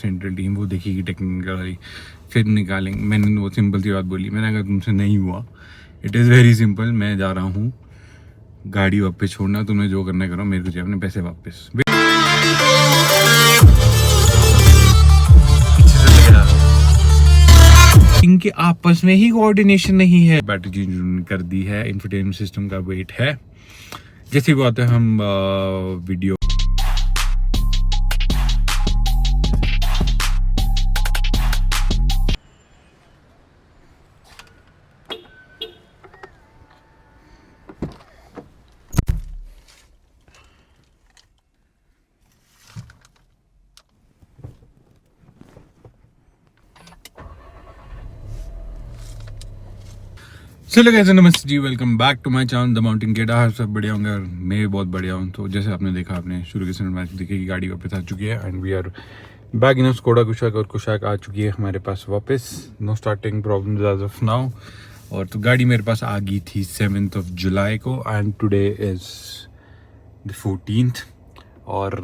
Central team, वो देखेगी technical वाली, फिर निकालेंगे। मैंने वो सिंपल सी बात बोली, मैंने अगर तुमसे नहीं हुआ, इट इज़ वेरी सिंपल, मैं जा रहा हूँ, गाड़ी वापस छोड़ना, तुम्हें जो करना करो, मेरे को चाहिए अपने पैसे वापस। इनके आपस में ही कोऑर्डिनेशन नहीं है। बैटरी चेंज कर दी है, इंफोटेनमेंट सिस्टम का वेट है। जैसी बात है, हम वीडियो चलो गाइस, नमस्ते ji, welcome back to my channel the mountain gate. आप सब बढ़िया होंगे और मैं भी बहुत बढ़िया हूँ। तो जैसे आपने देखा, आपने शुरू के मैच देखी कि गाड़ी वापस आ चुकी है and we are back in Skoda Kushaq, और कुशाक आ चुकी है हमारे पास वापस। No starting problems as of now. और तो गाड़ी मेरे पास आ गई थी 7 जुलाई को and today is the 14th। और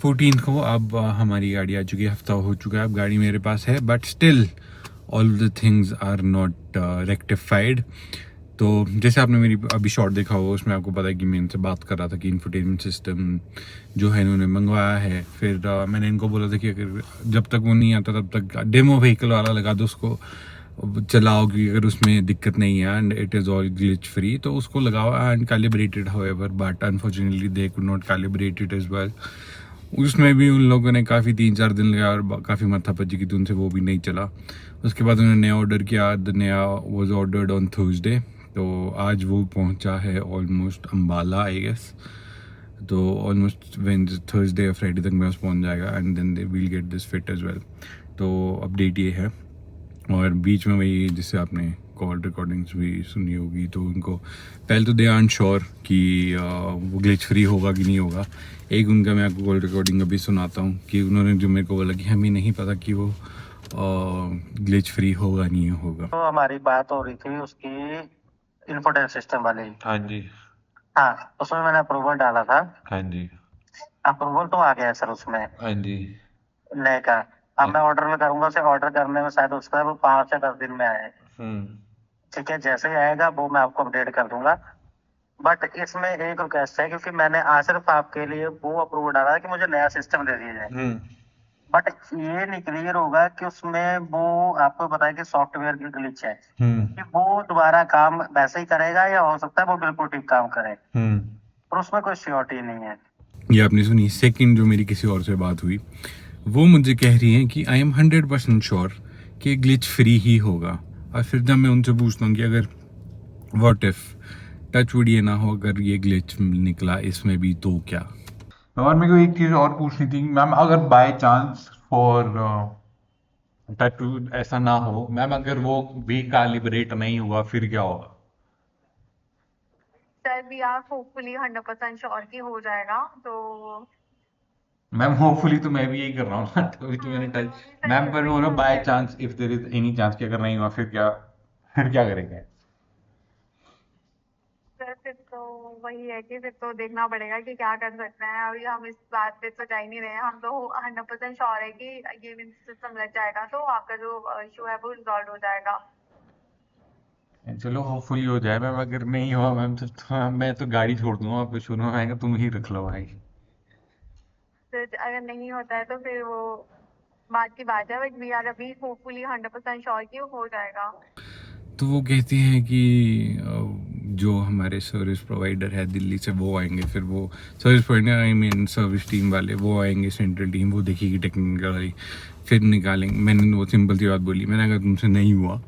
14th को अब हमारी गाड़ी आ चुकी है, हफ्ता हो चुका है, अब गाड़ी मेरे पास है, but still all the things are not rectified. तो जैसे आपने मेरी अभी शॉट देखा होगा, उसमें आपको पता है कि मैं इनसे बात कर रहा था कि इंफोटेनमेंट सिस्टम जो है इन्होंने मंगवाया है। फिर मैंने इनको बोला था कि अगर जब तक वो नहीं आता तब तक डेमो व्हीकल वाला लगा दो, उसको चलाओ, कि अगर उसमें दिक्कत नहीं है and it is all glitch free, तो उसको लगाओ and calibrated however, but unfortunately they could not calibrated as well. उसमें भी उन लोगों ने काफ़ी 3-4 दिन लगाया और काफ़ी माथापच्ची की थी उनसे, वो भी नहीं चला। उसके बाद उन्होंने नया ऑर्डर किया, द नया वाज ऑर्डर्ड ऑन थर्सडे, तो आज वो पहुंचा है ऑलमोस्ट अम्बाला आई गेस। तो ऑलमोस्ट थर्सडे या फ्राइडे तक मेरे पास पहुंच जाएगा and then they will get this fit as well. तो अपडेट ये है। और बीच में वही, जिससे आपने कॉल रिकॉर्डिंग्स भी सुनी होगी, तो उनको पहले तो दे आर श्योर कि वो ग्लिच फ्री होगा कि नहीं होगा। एक उनका मैं आपको कॉल रिकॉर्डिंग अभी सुनाता हूँ कि उन्होंने जो मेरे को बोला कि हमें नहीं पता कि वो ग्लिच फ्री होगा नहीं होगा। तो हमारी बात हो रही थी उसकी इन्फोटेनमेंट सिस्टम वाली। हाँ जी, हाँ, उसमें मैंने अप्रूवल डाला था। हाँ जी, अप्रूवल तो आ गया है सर उसमें हाँ जी। नए का। अब मैं ऑर्डर में करूंगा, से ऑर्डर करने में शायद उसका वो 5 से 10 दिन में आए। ठीक है, जैसे ही आएगा वो मैं आपको अपडेट कर दूंगा। बट इसमें एक रिक्वेस्ट है, क्योंकि मैंने आज सिर्फ आपके लिए वो अप्रूवल डाला है कि मुझे नया सिस्टम दे दिया जाए। बट ये नहीं क्लियर होगा कि उसमें वो आपको बताया कि सॉफ्टवेयर की ग्लिच है, कि वो दोबारा काम वैसे ही करेगा या हो सकता है वो बिल्कुल ठीक काम करे, और उसमें कोई श्योरिटी नहीं है। ये आपने सुनी। सेकंड, जो मेरी किसी और से बात हुई, वो मुझे कह रही हैं कि आई एम 100% श्योर कि ग्लिच फ्री ही होगा। और फिर जब मैं उनसे पूछता हूँ कि अगर व्हाट इफ टच वुड ये ना हो, अगर ये ग्लिच निकला इसमें भी, तो क्या। और मेरे को एक चीज़ और पूछनी थी मैम, अगर by chance for touch wood ऐसा ना हो मैम, अगर वो भी कैलिब्रेट नहीं हुआ फिर क्या होगा? सर भी आप होपफुली 100% श्योर कि हो जाएगा। तो मैम होपफुली तो मैं भी यही कर रहा हूँ ना, तभी तो मैंने टच मैम, पर वो ना by chance, if there is any chance कि अगर नहीं हुआ फिर क्या करेंगे? सर फिर तो वही है कि फिर तो देखना पड़ेगा कि क्या कर सकते हैं। अभी हम इस बात पे तो जा ही नहीं रहे हैं। हम तो 100% श्योर है कि ये सिस्टम लग जाएगा तो आपका जो इशू है वो रिजॉल्व हो जाएगा। चलो होपफुली हो जाए मैम। अगर नहीं हुआ मैम तो मैं तो गाड़ी छोड़ दूंगा, आपको शुरू में आएगा, तुम ही रख लो भाई। फिर अगर नहीं होता है तो फिर वो बात की बात है, बट वी आर अभी होपफुली 100% श्योर कि हो जाएगा। तो वो कहती हैं कि जो हमारे सर्विस प्रोवाइडर है दिल्ली से, वो आएंगे, फिर वो service provider, I mean service team वाले, वो आएंगे, सेंट्रल टीम, वो देखेगी टेक्निकल वाली, फिर निकालेंगे। मैंने वो सिंपल सी बात बोली, मैंने अगर तुमसे नहीं हुआ,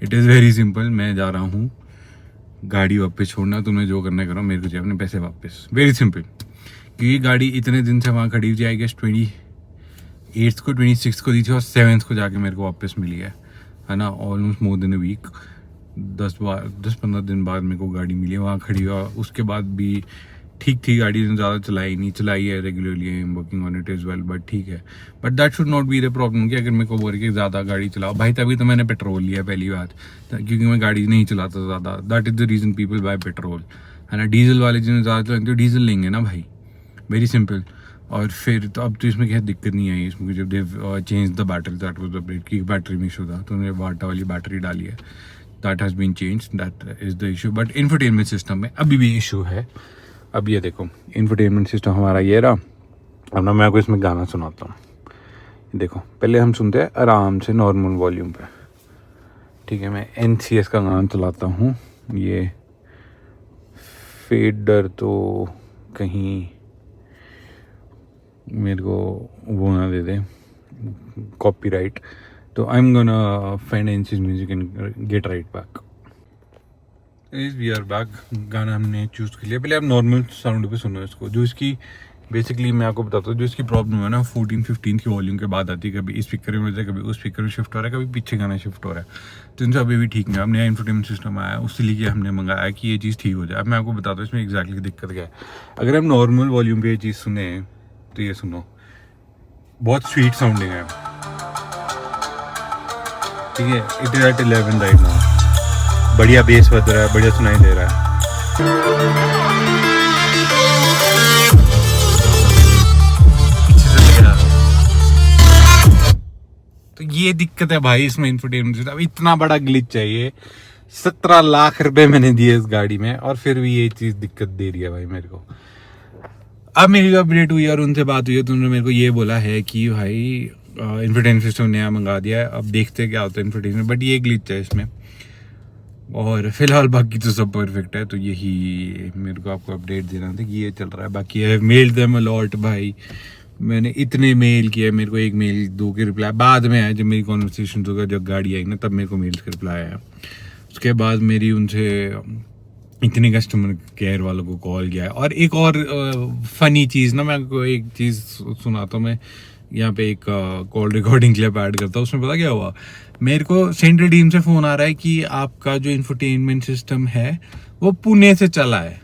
इट इज़ वेरी सिंपल, मैं जा रहा हूँ, गाड़ी वापस छोड़ना, तुम्हें जो करना करो, मेरे को चाहिए अपने पैसे वापस। Very simple. क्योंकि गाड़ी इतने दिन से वहाँ खड़ी हुई, आई गेस 28 को, 26 को दी थी और 7 को जाके मेरे को वापस मिली है ना, almost more than a week. 10-15 दिन बाद मेरे को गाड़ी मिली है वहाँ खड़ी हुआ। उसके बाद भी ठीक थी गाड़ी, ने ज़्यादा चलाई नहीं, चलाई है regularly, I am working on it is well, but ठीक है। But that should not be the problem कि अगर मेरे को बोल के ज़्यादा गाड़ी चलाओ भाई, तभी तो मैंने पेट्रोल लिया पहली बात, क्योंकि मैं गाड़ी नहीं चलाता ज़्यादा। That is the reason people buy petrol, है ना। डीजल वाले जिन्हें ज़्यादा चलाते तो डीजल लेंगे ना भाई, वेरी सिंपल। और फिर तो अब तो इसमें क्या दिक्कत नहीं आई इसमें, जब they change the battery, that was the brake की बैटरी में इशू था, तो उन्होंने वाटा वाली बैटरी डाली है, that has been change, that is the issue. But infotainment system में अभी भी इशू है। अब ये देखो इंफोटेनमेंट सिस्टम हमारा ये रहा। अब ना मैं आपको इसमें गाना सुनाता हूँ। देखो पहले हम सुनते हैं आराम से नॉर्मल वॉल्यूम पे, ठीक है। मैं NCS का गाना चलाता हूँ। ये फेडर तो कहीं मेरे को वो ना दे दे कॉपीराइट, तो I am gonna find NCS music and get right back. We are back. गाना हमने चूज़ कर लिया। पहले आप नॉर्मल साउंड पे सुनो इसको। जो इसकी बेसिकली मैं आपको बताता हूँ, जो इसकी प्रॉब्लम है ना 14-15 की वॉल्यूम के बाद आती है, कभी इस स्पीकर में होता है, कभी उस स्पीकर में शिफ्ट हो रहा है, कभी पीछे गाना शिफ्ट हो रहा है, तो इनसे अभी भी ठीक नहीं है। अब नया इंफोटेनमेंट सिस्टम आया, उससे लिए हमने मंगाया कि ये चीज़ ठीक हो जाए। अब मैं आपको बताता हूँ इसमें एग्जैक्टली दिक्कत क्या है। अगर हम नॉर्मल वॉल्यूम पे ये चीज़ सुने तो ये सुनो, बहुत स्वीट साउंडिंग है, ठीक है। It is at 11 right now, बढ़िया बेस बज रहा है, बढ़िया सुनाई दे रहा है। तो ये दिक्कत है भाई इसमें इंफोटेनमेंट सिस्टम। अब इतना बड़ा ग्लिच चाहिए, 17 लाख रुपए मैंने दिए इस गाड़ी में, और फिर भी ये चीज़ दिक्कत दे रही है भाई मेरे को। अब मेरी जो अपडेट हुई और उनसे बात हुई है, तो उन्होंने मेरे को ये बोला है कि भाई इंफोटेनमेंट सिस्टम नया मंगा दिया है, अब देखते हैं क्या होता है इंफोटेनमेंट, बट ये ग्लिच है इसमें। और फिलहाल बाकी तो सब परफेक्ट है। तो यही मेरे को आपको अपडेट देना था कि ये चल रहा है। बाकी है मेल देम अलॉट भाई, मैंने इतने मेल किए, मेरे को एक मेल 2 के रिप्लाई बाद में आया, जब मेरी कॉन्वर्सेशन होगा, जब गाड़ी आई ना तब मेरे को मेल का रिप्लाई आया। उसके बाद मेरी उनसे इतने कस्टमर केयर वालों को कॉल किया है। और एक और फनी चीज़ ना, मैं आपको एक चीज़ सुनाता हूँ। मैं यहाँ पे एक कॉल रिकॉर्डिंग क्लिप ऐड करता हूँ। उसमें पता क्या हुआ, मेरे को सेंट्रल टीम से फ़ोन आ रहा है कि आपका जो इंफोटेनमेंट सिस्टम है वो पुणे से चला है,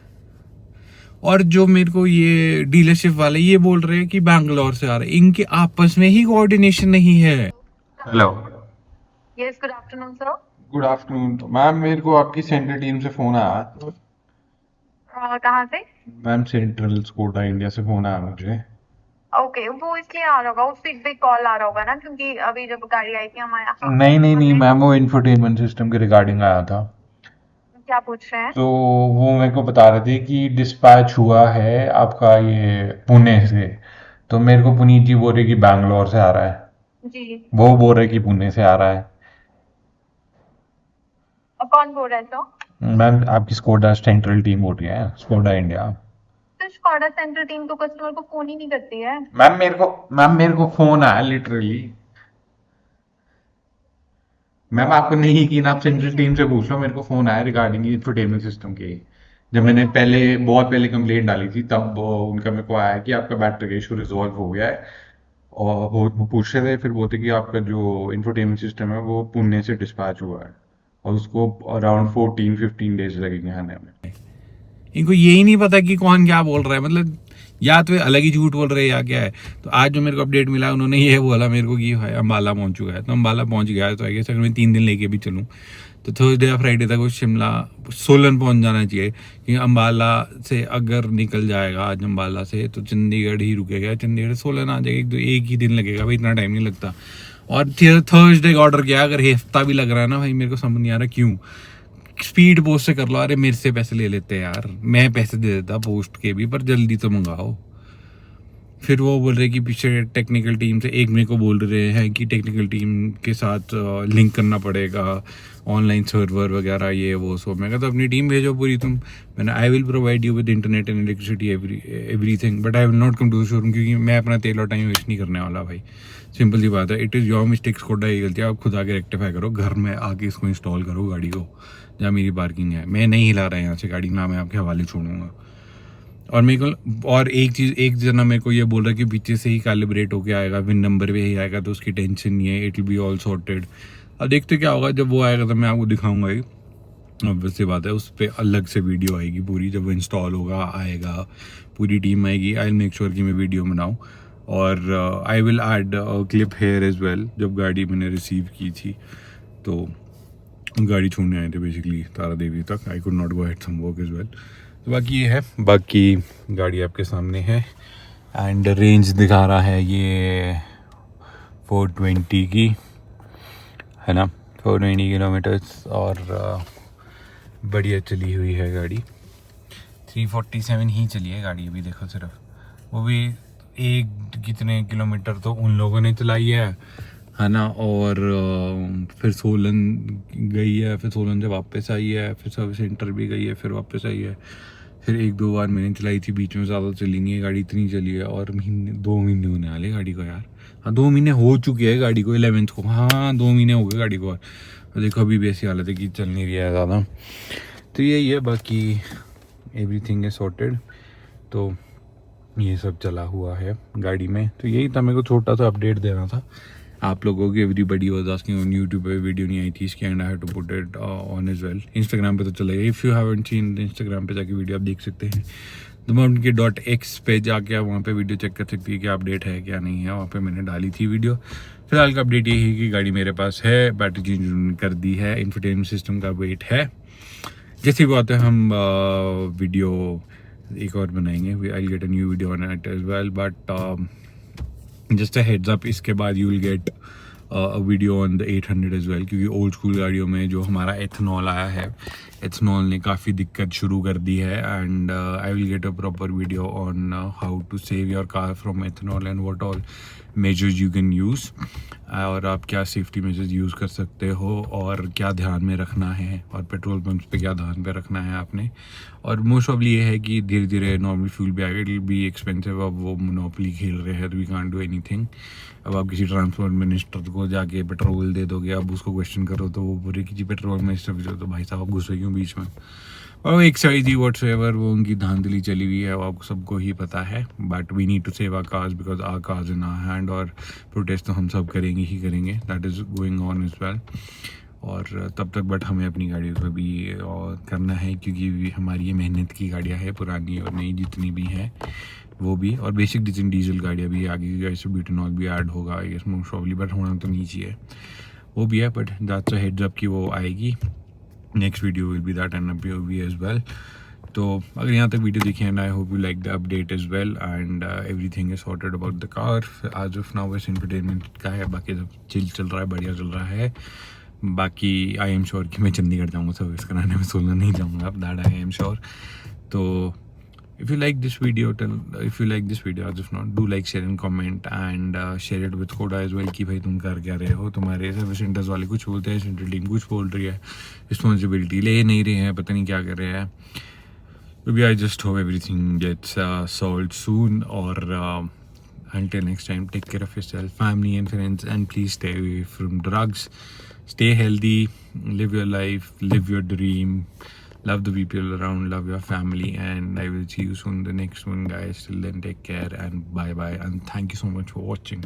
और जो मेरे को ये डीलरशिप वाले ये बोल रहे हैं कि बैंगलोर से आ रहे हैं। इनके आपस में ही कोऑर्डिनेशन नहीं है। Hello, yes, good afternoon sir. Good afternoon ma'am, मेरे को आपकी सेंट्रल टीम से फ़ोन आया। कहाँ से? मैम सेंट्रल स्कोडा इंडिया से फ़ोन आया मुझे। ओके, वो इसलिए आ रहा होगा, उससे एक कॉल आ रहा होगा ना, क्योंकि अभी जब गाड़ी आई थी हमारे यहाँ। नहीं मैम, वो इंफोटेनमेंट सिस्टम के रिगार्डिंग आया था। क्या पूछ रहे हैं? तो वो मेरे को बता रहे थे कि डिस्पैच हुआ है आपका ये पुणे से, तो मेरे को पुनीत जी बोल रहे कि बैंगलोर से आ रहा है। जी। वो बोल रहे कि पुणे से आ रहा है। कौन बोल रहा है सर? मैम आपकी स्कोडा सेंट्रल टीम बोल रही है, स्कोडा इंडिया। तो स्कॉडा सेंट्रल टीम तो कस्टमर को फोन ही नहीं करती है। मैम मेरे को फोन आया लिटरली। मैम आपको नहीं की ना, आप सेंट्रल टीम से पूछ लो। मेरे को फोन आया रिगार्डिंग इंफोटेनमेंट सिस्टम के। जब मैंने बहुत पहले कंप्लेंट डाली थी, तब उनका मेरे को आया कि आपका बैटरी का इशू रिजॉल्व हो गया है। और वो पूछ रहे थे, फिर बोलते कि आपका जो इंफोटेनमेंट सिस्टम है वो पुणे से डिस्पैच हुआ है, और उसको अराउंड 14-15 डेज लगेंगे आने में। इनको यही नहीं पता कि कौन क्या बोल रहा है, मतलब या तो अलग ही झूठ बोल रहे हैं या क्या है। तो आज जो मेरे को अपडेट मिला, उन्होंने ये बोला मेरे को कि भाई अम्बाला पहुंच चुका है। तो अम्बाला पहुंच गया है, तो आई गेस अगर मैं 3 दिन लेके भी चलूँ तो थर्सडे या फ्राइडे तक वो शिमला सोलन पहुंच जाना चाहिए। क्योंकि अम्बाला से अगर निकल जाएगा आज अम्बाला से, तो चंडीगढ़ ही रुकेगा, चंडीगढ़ सोलन आ जाएगा। एक ही दिन लगेगा भाई, इतना टाइम नहीं लगता। और थर्सडे का ऑर्डर किया, अगर हफ्ता भी लग रहा है ना भाई, मेरे को समझ नहीं आ रहा क्यों। स्पीड पोस्ट से कर लो। अरे मेरे से पैसे ले लेते हैं यार, मैं पैसे दे देता पोस्ट के भी, पर जल्दी तो मंगाओ। फिर वो बोल रहे कि पीछे टेक्निकल टीम से एक मेरे को बोल रहे हैं कि टेक्निकल टीम के साथ लिंक करना पड़ेगा, ऑनलाइन सर्वर वगैरह ये वो। सो मैं कहता अपनी टीम भेजो पूरी तुम। मैंने I will provide you with internet and electricity everything, but I will not come to the showroom, क्योंकि मैं अपना तेल और टाइम वेस्ट नहीं करने वाला भाई। सिंपल सी बात है, इट इज़ योर मिस्टेक्स, कोडा ये गलती है, आप खुद आके रेक्टिफाई करो, घर में आके इसको इंस्टॉल करो गाड़ी को, जहाँ मेरी पार्किंग है। मैं नहीं हिला रहा यहाँ से गाड़ी, ना मैं आपके हवाले छोड़ूंगा। और मेरे को और एक चीज़, एक जना मेरे को ये बोल रहा है कि पीछे से ही कैलिब्रेट होके आएगा, विन नंबर पे ही आएगा, तो उसकी टेंशन नहीं है, it will be all sorted. अब देखते क्या होगा, जब वो आएगा तो मैं आपको दिखाऊंगा ही। ऑब्वियस सी बात है, उस पर अलग से वीडियो आएगी पूरी, जब वो इंस्टॉल होगा आएगा, पूरी टीम आएगी। आई विल मेक श्योर कि मैं वीडियो बनाऊँ, और I will add clip here as well. जब गाड़ी मैंने रिसीव की थी तो गाड़ी छोड़ने आए थे बेसिकली तारा देवी तक, I could not go at some work as well. तो बाकी ये है, बाकी गाड़ी आपके सामने है। एंड रेंज दिखा रहा है ये 420 की, है ना, 420 किलोमीटर्स। और बढ़िया चली हुई है गाड़ी, 347 ही चली है गाड़ी अभी, देखो सिर्फ, वो भी एक कितने किलोमीटर तो उन लोगों ने चलाई है ना। और फिर सोलन गई है, फिर सोलन से वापस आई है, फिर सर्विस सेंटर भी गई है, फिर वापस आई है, फिर 1-2 बार मैंने चलाई थी, बीच में ज़्यादा चली नहीं है गाड़ी, इतनी चली है। और 2 महीने होने वाले गाड़ी को यार, हाँ 2 महीने हो चुके हैं गाड़ी को, 11th को, हाँ 2 महीने हो गए गाड़ी को। और देखो अभी भी ऐसी हालत है कि चल नहीं रही है ज़्यादा। तो यही है, बाकी एवरीथिंग इज सॉर्टेड। तो ये सब चला हुआ है गाड़ी में। तो यही था, मेरे को छोटा सा अपडेट देना था आप लोगों की। Everybody was asking on YouTube पे वीडियो नहीं आई थी इसकी, and I had to put it on as well. Instagram पे तो चला गया, if you haven't seen Instagram पे जाके वीडियो आप देख सकते हैं, द माउंटेन गेट .x पे जाके आप वहाँ पे वीडियो चेक कर सकती है कि अपडेट है क्या नहीं है। वहाँ पे मैंने डाली थी वीडियो। फिलहाल का अपडेट यही है कि गाड़ी मेरे पास है, बैटरी चेंज कर दी है, इंफोटेनमेंट सिस्टम का वेट है। जैसी बात है हम वीडियो एक और बनाएंगे, I get a new video on it as well, but just a heads up, इसके बाद you will get a video on the 800 as well, क्योंकि ओल्ड स्कूल गाड़ियों में जो हमारा एथनॉल आया है, एथनॉल ने काफ़ी दिक्कत शुरू कर दी है। And I will get a proper video on how to save your car from ethanol and what all measures you can use, और आप क्या सेफ्टी मेजर्स यूज़ कर सकते हो, और क्या ध्यान में रखना है, और पेट्रोल पंप्स पे क्या ध्यान पे रखना है आपने। और मोस्ट ऑफली ये है कि धीरे धीरे नॉर्मल फ्यूल भी आएगा, इट विल बी एक्सपेंसिव। अब वो मोनोपोली खेल रहे हैं, तो वी कांट डू एनीथिंग। अब आप किसी ट्रांसपोर्ट मिनिस्टर को जाके पेट्रोल दे दोगे, अब उसको क्वेश्चन करो तो वो बोले कि जी पेट्रोल मिनिस्टर, तो भाई साहब घुसे क्यों बीच में। और एक साइज ही वॉट्स एवर, वो उनकी धांधली चली हुई है, वो आपको सबको ही पता है। But we need to save our cars because our cars in our hand, और प्रोटेस्ट तो हम सब करेंगे ही करेंगे, that is going on as well. और तब तक बट हमें अपनी गाड़ियों पर भी करना है, क्योंकि हमारी ये मेहनत की गाड़ियाँ हैं, पुरानी और नई जितनी भी हैं वो भी, और बेसिक डीजल गाड़ियाँ भी आगे की ऐसे ब्यूटेनॉल भी ऐड होगा I guess most probably, but होना तो नहीं चाहिए, वो भी है। But that's a heads up कि वो आएगी, next video will be that and भी एज वेल। तो अगर यहाँ तक वीडियो देखी and I hope you like the update as well, and everything is sorted about the car. As of now बस इंटरटेनमेंट का है, बाकी सब चिल चल रहा है, बढ़िया चल रहा है। बाकी आई एम श्योर कि मैं चंडीगढ़ जाऊँगा सर्विस कराने में, सोलन नहीं जाऊँगा अब, दैट आई एम श्योर। तो if you like this video as if not, do like, share and comment, and share it with Skoda as well कि भाई तुम कर क्या रहे हो, तुम्हारे सर्विस सेंटर्स वाले कुछ बोलते हैं, सेंट्रल टीम कुछ बोल रही है, रिस्पॉन्सिबिलिटी ले नहीं रहे हैं, पता नहीं क्या कर रहे हैं। तो भी I just hope everything gets solved soon, or until next time, take care of yourself, family and friends, and please stay away from drugs, stay healthy, live your life, live your dream, love the people around, love your family, and I will see you soon in the next one, guys. Till then, take care and bye bye, and thank you so much for watching.